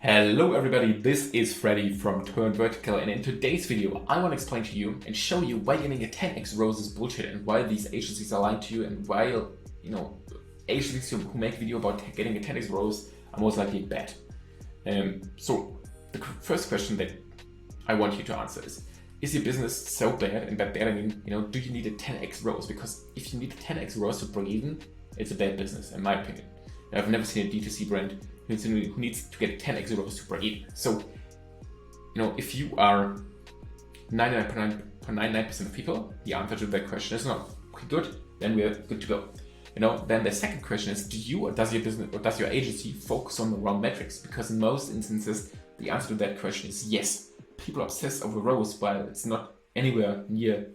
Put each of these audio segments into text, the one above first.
Hello everybody, this is Freddy from Turn Vertical, and in today's video I want to explain to you and show you why getting a 10x ROAS is bullshit and why these agencies are lying to you and why, agencies who make video about getting a 10x ROAS are most likely bad. So the first question that I want you to answer is your business so bad? And by bad I mean, do you need a 10x ROAS? Because if you need a 10x ROAS to break even, it's a bad business in my opinion. I've never seen a D2C brand who needs to get 10x ROAS to break even. So, if you are 99.99% of people, the answer to that question is no. Okay, good, then we're good to go. Then the second question is, does your business or does your agency focus on the wrong metrics? Because in most instances, the answer to that question is yes. People obsess over ROAS while it's not anywhere near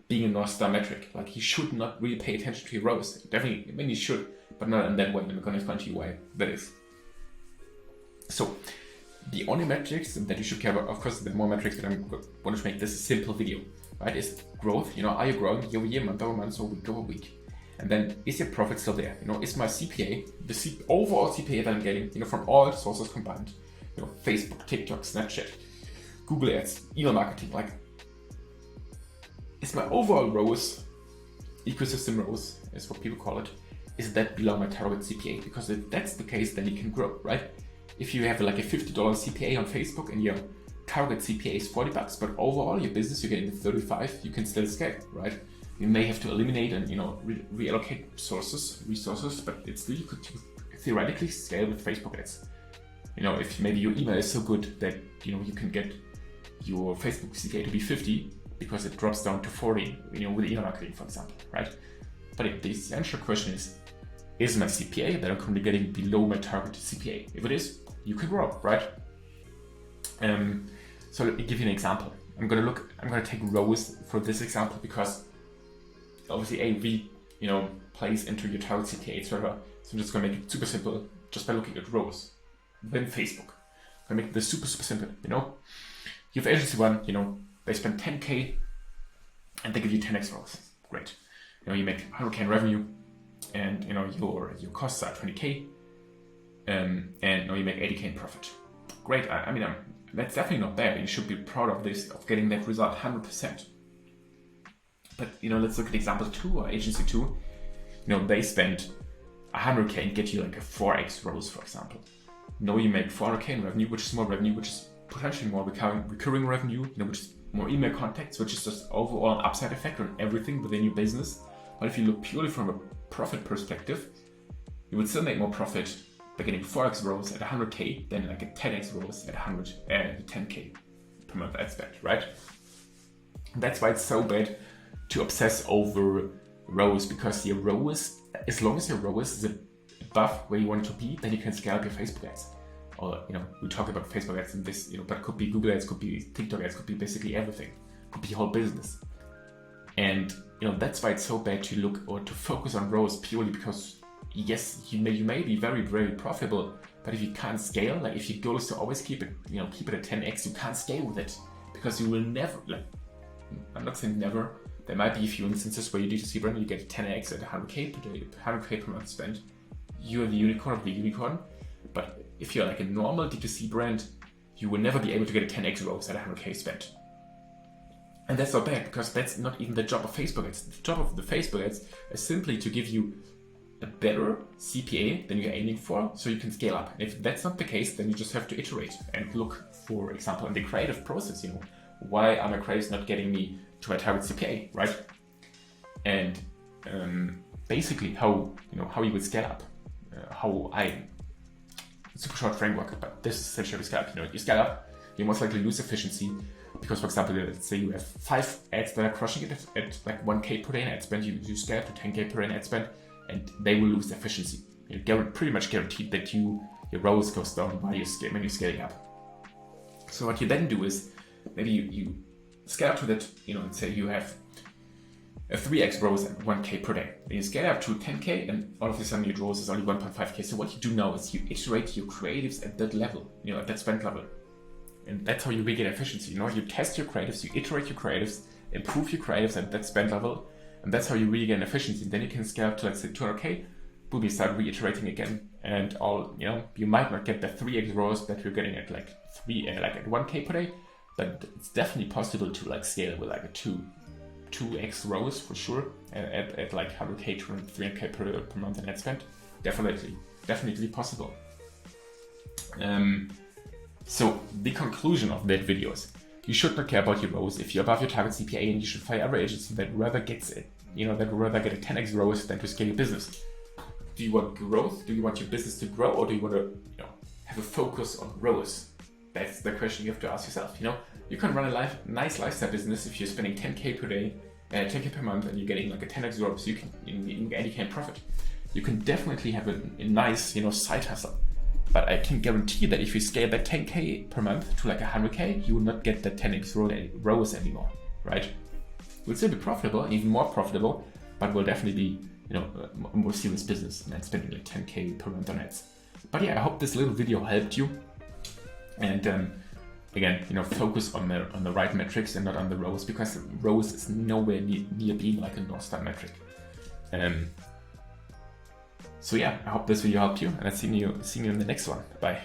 being a North Star metric. Like, you should not really pay attention to your ROAS. Definitely, I mean, you should, but not in that way. And I'm going to explain to you why that is. So, the only metrics that you should care about, of course, there are more metrics, but I want to make this a simple video, right? Is growth. Are you growing year over year, month over month, or week over week? And then, is your profit still there? Is my CPA, the overall CPA that I'm getting, from all sources combined, Facebook, TikTok, Snapchat, Google Ads, email marketing, like, is my overall ROAS, ecosystem ROAS, is what people call it, is that below my target CPA? Because if that's the case, then you can grow, right? If you have like a $50 CPA on Facebook and your target CPA is $40, but overall your business you're getting 35, you can still scale, right? You may have to eliminate and reallocate resources, but it's still, you could theoretically scale with Facebook ads. If maybe your email is so good that you can get your Facebook CPA to be 50 because it drops down to 40, with email marketing, for example, right? But the essential question is my CPA that I'm currently getting below my target CPA? If it is, you can grow, right? So let me give you an example. I'm gonna take ROAS for this example because obviously AV, plays into your target CPA, etc. So I'm just gonna make it super simple just by looking at ROAS. Then Facebook. I'm gonna make this super simple. You have agency one, they spend 10K and they give you 10x ROAS. Great. You make 100K in revenue, and your costs are 20K, and you make 80K in profit. Great. I mean, that's definitely not bad. You should be proud of this, of getting that result 100%. But let's look at example 2 or agency 2. They spend 100K and get you like a 4x ROAS, for example. You make 400K in revenue, which is more revenue, which is potentially more recurring revenue, which is more email contacts, which is just overall an upside effect on everything within your business. But if you look purely from a profit perspective, you would still make more profit by getting 4x ROAS at 100K than like a 10x ROAS at 10K per month ad spend, right? That's why it's so bad to obsess over ROAS, because your ROAS, as long as your ROAS is above where you want it to be, then you can scale up your Facebook ads. Or, we talk about Facebook ads in this, but it could be Google ads, could be TikTok ads, could be basically everything, could be your whole business. And that's why it's so bad to look or to focus on ROAS purely because yes, you may be very, very profitable, but if you can't scale, like if your goal is to always keep it at 10x, you can't scale with it because you will never, I'm not saying never, there might be a few instances where you D2C brand, you get 10x at 100K per day, 100K per month spent. You're the unicorn of the unicorn, but if you're like a normal D2C brand, you will never be able to get a 10x ROAS at 100K spent. And that's not bad, because that's not even the job of Facebook ads. The job of the Facebook ads is simply to give you a better CPA than you're aiming for, so you can scale up. And if that's not the case, then you just have to iterate and look, for example, in the creative process, why are my creatives not getting me to my target CPA, right? And basically how you would scale up, super short framework, but this is essentially scale up. You scale up, you most likely lose efficiency. Because, for example, let's say you have 5 ads that are crushing it at like 1K per day in ad spend, you scale up to 10K per day in ad spend, and they will lose efficiency. You're pretty much guaranteed that your ROAS goes down when you're scaling up. So what you then do is, maybe you scale up to that, and say you have a 3x ROAS at 1K per day. Then you scale up to 10K, and all of a sudden your ROAS is only 1.5K. So what you do now is you iterate your creatives at that level, at that spend level. And that's how you really get efficiency. You test your creatives, you iterate your creatives, improve your creatives at that spend level, and that's how you really get efficiency. And then you can scale up to, let's say, 200K, boom, you start reiterating again, and you might not get the 3x ROAS that you're getting at like at 1K per day, but it's definitely possible to like scale with like a 2x ROAS for sure at like 100K to 300K per month in ad spend. Definitely possible. So the conclusion of that video is, you should not care about your ROAS if you're above your target CPA, and you should fire every agency that rather gets it, that rather get a 10x ROAS than to scale your business. Do you want growth? Do you want your business to grow, or do you want to, have a focus on ROAS? That's the question you have to ask yourself. You can run a nice lifestyle business if you're spending 10K per day, 10K per month, and you're getting like a 10x ROAS. You can profit. You can definitely have a nice, side hustle. But I can guarantee that if you scale that 10K per month to like 100K, you will not get that 10x ROAS anymore, right? Will still be profitable, even more profitable, but will definitely be, a more serious business than spending like 10K per month on ads. But yeah, I hope this little video helped you. And again, focus on the right metrics and not on the ROAS, because ROAS is nowhere near being like a North Star metric. So yeah, I hope this video helped you, and I'll see you in the next one. Bye.